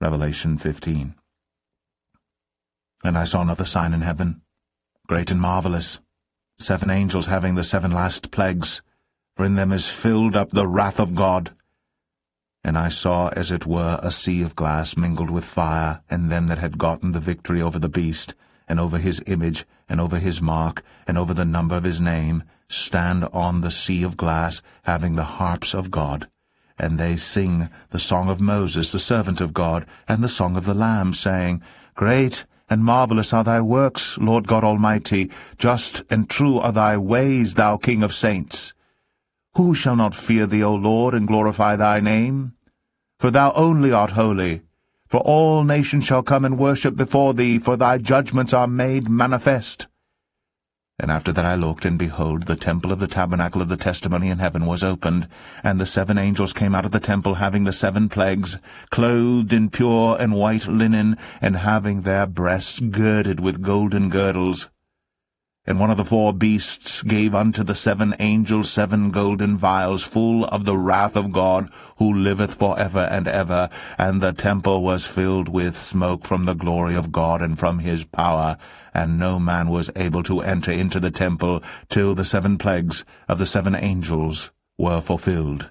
Revelation 15. And I saw another sign in heaven, great and marvelous, 7 angels having the 7 last plagues, for in them is filled up the wrath of God. And I saw as it were a sea of glass mingled with fire, and them that had gotten the victory over the beast, and over his image, and over his mark, and over the number of his name, stand on the sea of glass, having the harps of God. And they sing the song of Moses, the servant of God, and the song of the Lamb, saying, Great and marvelous are thy works, Lord God Almighty, just and true are thy ways, thou King of saints. Who shall not fear thee, O Lord, and glorify thy name? For thou only art holy. For all nations shall come and worship before thee, for thy judgments are made manifest. And after that I looked, and behold, the temple of the tabernacle of the testimony in heaven was opened, and the 7 angels came out of the temple, having the 7 plagues, clothed in pure and white linen, and having their breasts girded with golden girdles. And one of the 4 beasts gave unto the 7 angels 7 golden vials, full of the wrath of God, who liveth for ever and ever. And the temple was filled with smoke from the glory of God and from his power. And no man was able to enter into the temple till the 7 plagues of the 7 angels were fulfilled.